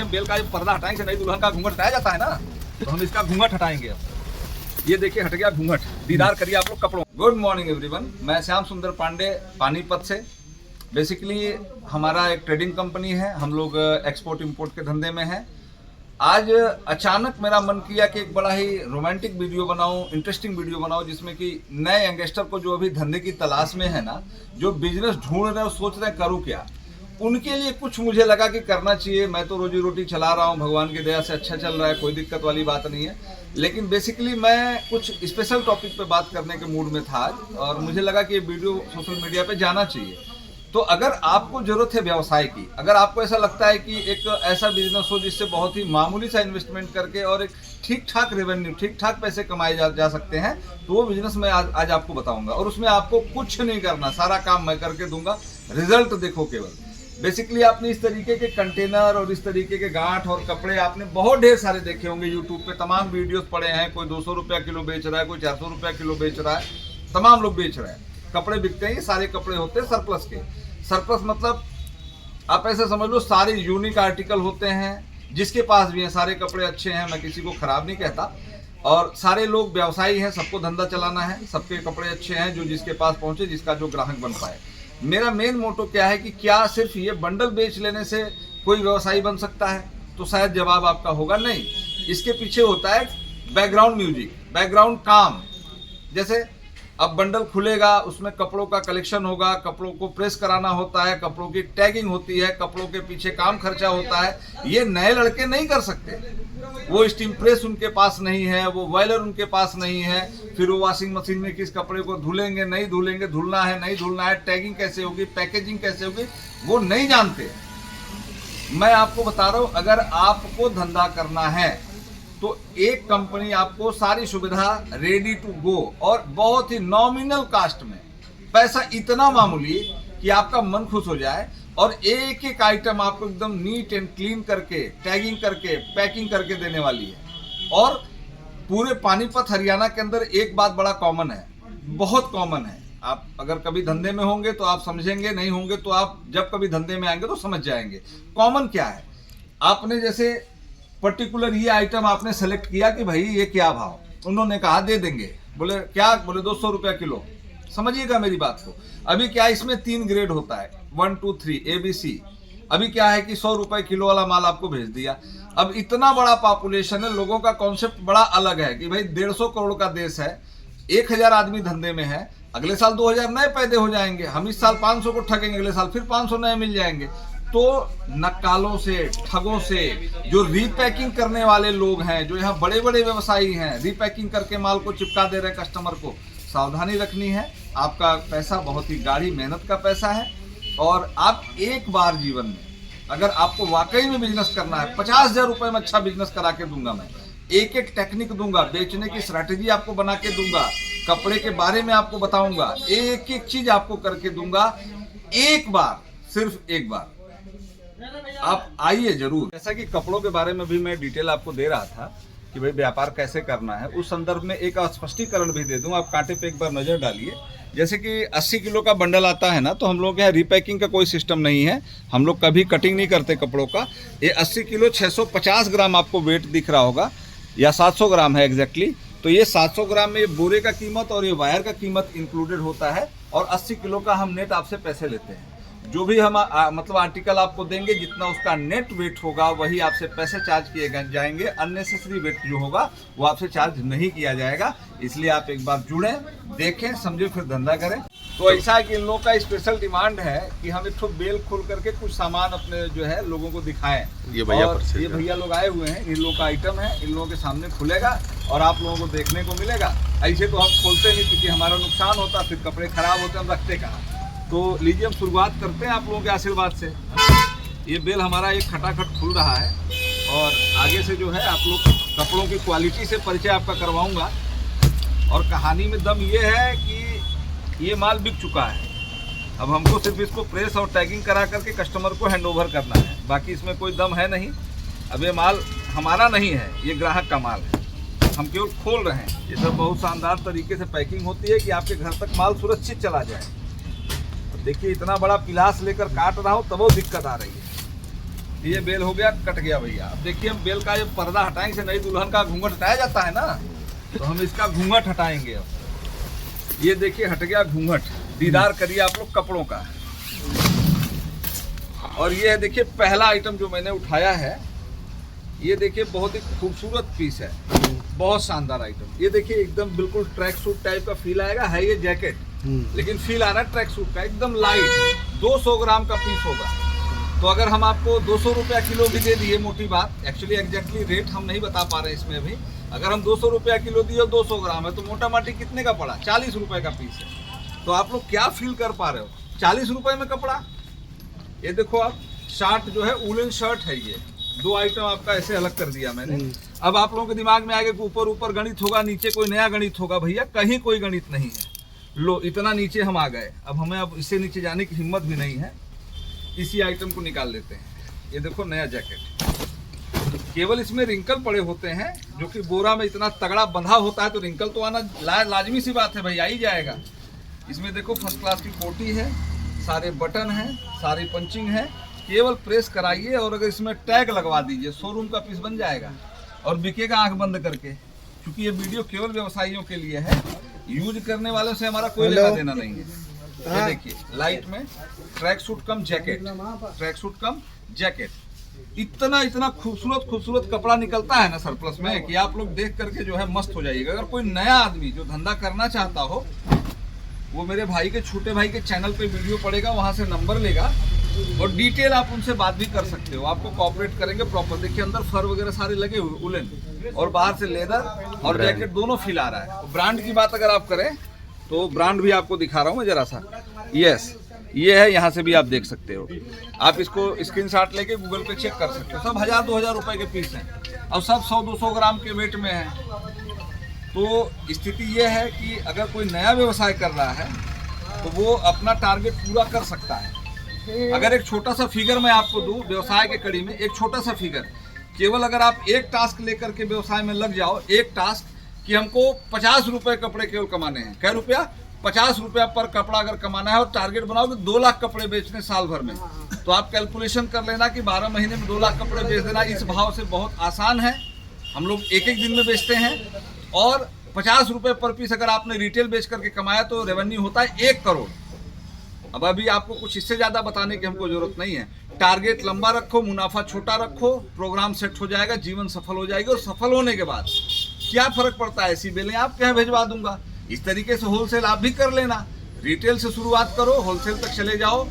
हम बेल का जो पर्दा हटाएंगे, नई दुल्हन का घूंघट हटाया जाता है ना, तो हम इसका घूंघट हटाएंगे। अब ये देखिए हट गया घूंघट। दीदार करिए आप लोग कपड़ों। गुड मॉर्निंग एवरीवन, मैं श्याम सुंदर पांडे पानीपत से। बेसिकली हमारा एक ट्रेडिंग कंपनी है, हम लोग एक्सपोर्ट इंपोर्ट के धंधे में हैं। आज अचानक मेरा मन किया कि एक बड़ा ही रोमांटिक वीडियो बनाऊं, इंटरेस्टिंग वीडियो बनाऊं, जिसमें कि नए यंगस्टर को जो अभी धंधे की तलाश में है ना, जो बिजनेस ढूंढ रहे हैं, सोच रहे हैं करूं क्या, उनके लिए कुछ मुझे लगा कि करना चाहिए। मैं तो रोजी रोटी चला रहा हूं, भगवान की दया से अच्छा चल रहा है, कोई दिक्कत वाली बात नहीं है। लेकिन बेसिकली मैं कुछ स्पेशल टॉपिक पे बात करने के मूड में था आज, और मुझे लगा कि ये वीडियो सोशल मीडिया पे जाना चाहिए। तो अगर आपको जरूरत है व्यवसाय की, अगर आपको ऐसा लगता है कि एक ऐसा बिजनेस हो जिससे बहुत ही मामूली सा इन्वेस्टमेंट करके और एक ठीक ठाक रेवेन्यू, ठीक ठाक पैसे कमाए जा सकते हैं, तो वो बिजनेस मैं आज आपको बताऊंगा। और उसमें आपको कुछ नहीं करना, सारा काम मैं करके दूंगा, रिजल्ट देखो केवल। बेसिकली आपने इस तरीके के कंटेनर और इस तरीके के गांठ और कपड़े आपने बहुत ढेर सारे देखे होंगे यूट्यूब पे, तमाम वीडियोस पड़े हैं। कोई 200 रुपया किलो बेच रहा है, कोई 400 रुपया किलो बेच रहा है, तमाम लोग बेच रहे हैं। कपड़े बिकते हैं, ये सारे कपड़े होते हैं सरप्लस के। सरप्लस मतलब आप ऐसे समझ लो, सारे यूनिक आर्टिकल होते हैं, जिसके पास भी हैं। सारे कपड़े अच्छे हैं, मैं किसी को खराब नहीं कहता। और सारे लोग व्यवसायी हैं, सबको धंधा चलाना है, सबके कपड़े अच्छे हैं, जो जिसके पास पहुंचे, जिसका जो ग्राहक बन पाए। मेरा मेन मोटो क्या है कि क्या सिर्फ ये बंडल बेच लेने से कोई व्यवसायी बन सकता है? तो शायद जवाब आपका होगा नहीं। इसके पीछे होता है बैकग्राउंड म्यूजिक, बैकग्राउंड काम। जैसे अब बंडल खुलेगा, उसमें कपड़ों का कलेक्शन होगा, कपड़ों को प्रेस कराना होता है, कपड़ों की टैगिंग होती है, कपड़ों के पीछे काम खर्चा होता है। ये नए लड़के नहीं कर सकते। वो स्टीम प्रेस उनके पास नहीं है, वो बॉयलर उनके पास नहीं है, फिर वो वॉशिंग मशीन में किस कपड़े को धुलेंगे, नहीं धुलेंगे, धुलना है नहीं धुलना है, टैगिंग कैसे होगी, पैकेजिंग कैसे होगी, वो नहीं जानते। मैं आपको बता रहा हूं, अगर आपको धंधा करना है तो एक कंपनी आपको सारी सुविधा रेडी टू गो और बहुत ही नॉमिनल कास्ट में, पैसा इतना मामूली कि आपका मन खुश हो जाए, और एक एक आइटम आपको एकदम नीट एंड क्लीन करके, टैगिंग करके, पैकिंग करके देने वाली है। और पूरे पानीपत हरियाणा के अंदर एक बात बड़ा कॉमन है, बहुत कॉमन है। आप अगर कभी धंधे में होंगे तो आप समझेंगे, नहीं होंगे तो आप जब कभी धंधे में आएंगे तो समझ जाएंगे। कॉमन क्या है? आपने जैसे पर्टिकुलर ये आइटम आपने सेलेक्ट किया कि भाई ये क्या भाव, उन्होंने कहा दे देंगे, बोले क्या, बोले 200 रुपया किलो। समझिएगा मेरी बात को। अभी क्या है, इसमें 3 ग्रेड होता है, 1 2 3 ABC। अभी क्या है कि 100 रुपए किलो वाला माल आपको भेज दिया। अब इतना बड़ा पॉपुलेशन है, लोगों का कॉन्सेप्ट बड़ा अलग है कि भाई 150 करोड़ का देश है, 1000 आदमी धंधे में है, अगले साल 2000 नए पैदा हो जाएंगे, हम इस साल 500 को ठगेंगे, अगले साल फिर 500 नए मिल जाएंगे। तो नक्कालों से, ठगों से, जो रीपैकिंग करने वाले लोग हैं, जो यहाँ बड़े बड़े व्यवसायी हैं, रीपैकिंग करके माल को चिपका दे रहे हैं कस्टमर को, सावधानी रखनी है। आपका पैसा बहुत ही गाढ़ी मेहनत का पैसा है, और आप एक बार जीवन में, अगर आपको वाकई में बिजनेस करना है, 50,000 रुपए में अच्छा बिजनेस करा के दूंगा मैं। एक एक टेक्निक दूंगा, बेचने की स्ट्रैटेजी आपको बना के दूंगा, कपड़े के बारे में आपको बताऊंगा, एक एक चीज आपको करके दूंगा। एक बार, सिर्फ एक बार आप आइए जरूर। जैसा कि कपड़ों के बारे में भी मैं डिटेल आपको दे रहा था कि भाई व्यापार कैसे करना है, उस संदर्भ में एक स्पष्टीकरण भी दे दूं। आप कांटे पे एक बार नजर डालिए। जैसे कि 80 किलो का बंडल आता है ना, तो हम लोग यहाँ रीपैकिंग का कोई सिस्टम नहीं है, हम लोग कभी कटिंग नहीं करते कपड़ों का। ये 80 किलो 650 ग्राम आपको वेट दिख रहा होगा, या 700 ग्राम है एग्जैक्टली। तो ये 700 ग्राम में ये बोरे का कीमत और ये वायर का कीमत इंक्लूडेड होता है, और 80 किलो का हम नेट आपसे पैसे लेते हैं। जो भी हम मतलब आर्टिकल आपको देंगे, जितना उसका नेट वेट होगा वही आपसे पैसे चार्ज किए जाएंगे। अननेसेसरी वेट जो होगा वो आपसे चार्ज नहीं किया जाएगा। इसलिए आप एक बार जुड़ें, देखें, समझे, फिर धंधा करें। तो ऐसा है कि इन लोगों का स्पेशल डिमांड है कि हम एक बेल खोल करके कुछ सामान अपने जो है लोगों को दिखाएं। ये भैया लोग आए हुए हैं, इन लोगों का आइटम है, इन लोगों के सामने खुलेगा और आप लोगों को देखने को मिलेगा। ऐसे तो हम खोलते नहीं, क्योंकि हमारा नुकसान होता, फिर कपड़े खराब होते, हम रखते कहाँ। तो लीजिए हम शुरुआत करते हैं आप लोगों के आशीर्वाद से। ये बेल हमारा एक खटाखट खुल रहा है, और आगे से जो है आप लोग कपड़ों की क्वालिटी से परिचय आपका करवाऊंगा। और कहानी में दम ये है कि ये माल बिक चुका है, अब हमको सिर्फ इसको प्रेस और टैगिंग करा करके कस्टमर को हैंडओवर करना है, बाकी इसमें कोई दम है नहीं। अब ये माल हमारा नहीं है, ये ग्राहक का माल है, हम केवल खोल रहे हैं। ये सब बहुत शानदार तरीके से पैकिंग होती है कि आपके घर तक माल सुरक्षित चला जाए। देखिए इतना बड़ा पिलास लेकर काट रहा हूँ तब वो दिक्कत आ रही है। ये बेल हो गया, कट गया भैया। अब देखिए हम बेल का ये पर्दा हटाएंगे, नई दुल्हन का घूंघट हटाया जाता है ना, तो हम इसका घूंघट हटाएंगे। अब ये देखिए हट गया घूंघट, दीदार करिए आप लोग कपड़ों का। और ये है देखिए पहला आइटम जो मैंने उठाया है, ये देखिए बहुत ही खूबसूरत पीस है, बहुत शानदार आइटम। ये देखिए एकदम बिल्कुल ट्रैक सूट टाइप का फील आएगा, है ये जैकेट लेकिन फील आ रहा है ट्रैक सूट का, एकदम लाइट। 200 ग्राम का पीस होगा। तो अगर हम आपको 200 रुपया किलो भी दे दिए, मोटी बात, एक्चुअली एग्जैक्टली रेट हम नहीं बता पा रहे हैं इसमें अभी, अगर हम 200 रुपया किलो दिए और 200 ग्राम है तो मोटा माटी कितने का पड़ा, 40 रुपए का पीस है। तो आप लोग क्या फील कर पा रहे हो, 40 रुपए में कपड़ा। ये देखो आप, शर्ट जो है वूलन शर्ट है, ये 2 आइटम आपका ऐसे अलग कर दिया मैंने। अब आप लोगों के दिमाग में आएगा कि ऊपर ऊपर गणित होगा, नीचे कोई नया गणित होगा। भैया कहीं कोई गणित नहीं है। लो इतना नीचे हम आ गए, अब हमें अब इससे नीचे जाने की हिम्मत भी नहीं है। इसी आइटम को निकाल लेते हैं। ये देखो नया जैकेट, केवल इसमें रिंकल पड़े होते हैं, जो कि बोरा में इतना तगड़ा बंधा होता है तो रिंकल तो आना लाजमी सी बात है भाई, आ ही जाएगा। इसमें देखो फर्स्ट क्लास की कोटी है, सारे बटन हैं, सारी पंचिंग है, केवल प्रेस कराइए और अगर इसमें टैग लगवा दीजिए, शोरूम का पीस बन जाएगा और बिकेगा आंख बंद करके। क्योंकि ये वीडियो केवल व्यवसायियों के लिए है, यूज करने वालों से हमारा कोई लेना देना नहीं है। ये देखिए लाइट में ट्रैक सूट कम जैकेट, ट्रैक सूट कम जैकेट, इतना खूबसूरत कपड़ा निकलता है ना सरप्लस में कि आप लोग देख करके जो है मस्त हो जाइएगा। अगर कोई नया आदमी जो धंधा करना चाहता हो, वो मेरे भाई के छोटे भाई के चैनल पे वीडियो पड़ेगा, वहां से नंबर लेगा और डिटेल आप उनसे बात भी कर सकते हो। आपको कोऑपरेट करेंगे प्रॉपर। देखिए अंदर फर वगैरह सारे लगे हुए उलन, और बाहर से लेदर और जैकेट दोनों फील आ रहा है। ब्रांड की बात अगर आप करें तो ब्रांड भी आपको दिखा रहा हूँ मैं जरा सा। यस, ये है, यहाँ से भी आप देख सकते हो। आप इसको स्क्रीनशॉट लेके गूगल पे चेक कर सकते हो। सब 1000-2000 रुपए के पीस हैं और सब 100-200 ग्राम के वेट में है। तो स्थिति ये है कि अगर कोई नया व्यवसाय कर रहा है तो वो अपना टारगेट पूरा कर सकता है। अगर एक छोटा सा फिगर मैं आपको दूं व्यवसाय के कड़ी में, एक छोटा सा फिगर, केवल अगर आप एक टास्क लेकर के व्यवसाय में लग जाओ, एक टास्क कि हमको 50 रुपए कपड़े केवल कमाने हैं। क्या रुपया? 50 रुपया पर कपड़ा अगर कमाना है और टारगेट बनाओगे 2 लाख कपड़े बेचने साल भर में, तो आप कैलकुलेशन कर लेना कि 12 महीने में 2 लाख कपड़े बेच देना। इस भाव से बहुत आसान है, हम लोग एक दिन में बेचते हैं। और 50 रुपए पर पीस अगर आपने रिटेल बेच करके कमाया तो रेवेन्यू होता है 1 करोड़। अब अभी आपको कुछ इससे ज्यादा बताने की हमको जरूरत नहीं है। टारगेट लंबा रखो, मुनाफा छोटा रखो, प्रोग्राम सेट हो जाएगा, जीवन सफल हो जाएगी। और सफल होने के बाद क्या फर्क पड़ता है, ऐसी बेलें आपके यहाँ भिजवा दूंगा। इस तरीके से होलसेल आप भी कर लेना। रिटेल से शुरुआत करो, होलसेल तक चले जाओ।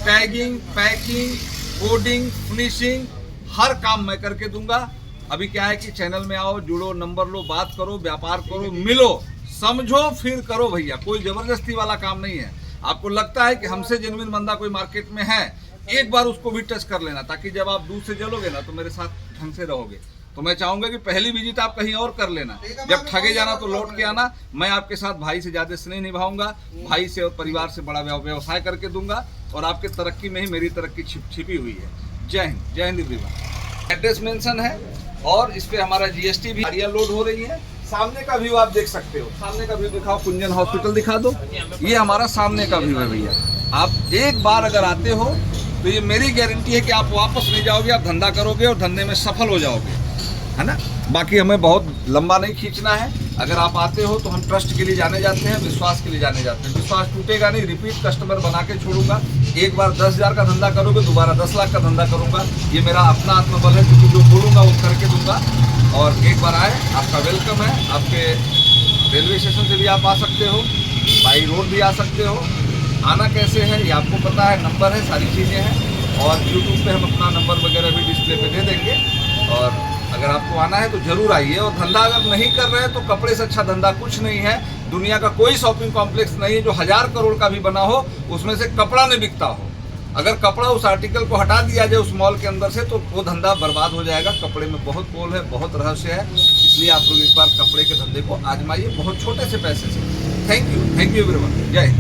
टैगिंग, पैकिंग, कोडिंग, फिनिशिंग, हर काम मैं करके दूंगा। अभी क्या है कि चैनल में आओ, जुड़ो, नंबर लो, बात करो, व्यापार करो, मिलो, समझो, फिर करो। भैया कोई जबरदस्ती वाला काम नहीं है। आपको लगता है कि हमसे जेन्युइन बंदा कोई मार्केट में है, एक बार उसको भी टच कर लेना, ताकि जब आप दूर से चलोगे ना तो मेरे साथ ढंग से रहोगे। तो मैं चाहूंगा कि पहली विजिट आप कहीं और कर लेना, जब ठगे जाना तो लौट के आना। मैं आपके साथ भाई से ज्यादा स्नेह निभाऊंगा, भाई से और परिवार से बड़ा व्यवसाय करके दूंगा, और आपके तरक्की में ही मेरी तरक्की छिपी हुई है। जय हिंद, जय हिंद एवरीवन। एड्रेस मेंशन है और इस पे हमारा जीएसटी भी गाड़ियां लोड हो रही है। सामने का व्यू आप देख सकते हो, सामने का व्यू दिखाओ, कुंजन हॉस्पिटल दिखा दो। ये हमारा सामने का व्यू है भैया। आप एक बार अगर आते हो तो ये मेरी गारंटी है कि आप वापस नहीं जाओगे, आप धंधा करोगे और धंधे में सफल हो जाओगे, है ना। बाकी हमें बहुत लंबा नहीं खींचना है। अगर आप आते हो तो हम ट्रस्ट के लिए जाने जाते हैं, विश्वास के लिए जाने जाते हैं। विश्वास टूटेगा नहीं, रिपीट कस्टमर बना के छोड़ूंगा। एक बार 10,000 का धंधा करोगे, दोबारा 10 लाख का धंधा करूंगा। ये मेरा अपना आत्मबल है, क्योंकि जो बोलूंगा वो करके दूंगा। और एक बार आए, आपका वेलकम है। आपके रेलवे स्टेशन से भी आप आ सकते हो, बाई रोड भी आ सकते हो। आना कैसे है ये आपको पता है, नंबर है, सारी चीज़ें हैं। और यूट्यूब पे हम अपना नंबर वगैरह भी डिस्प्ले पे दे देंगे। और अगर आपको आना है तो जरूर आइए। और धंधा अगर नहीं कर रहे हैं तो कपड़े से अच्छा धंधा कुछ नहीं है। दुनिया का कोई शॉपिंग कॉम्प्लेक्स नहीं है जो 1000 करोड़ का भी बना हो, उसमें से कपड़ा नहीं बिकता हो। अगर कपड़ा उस आर्टिकल को हटा दिया जाए उस मॉल के अंदर से, तो वो धंधा बर्बाद हो जाएगा। कपड़े में बहुत पोल है, बहुत रहस्य है, इसलिए आप लोग इस बार कपड़े के धंधे को आजमाइए, बहुत छोटे से पैसे से। Thank you everyone. जय हिंद।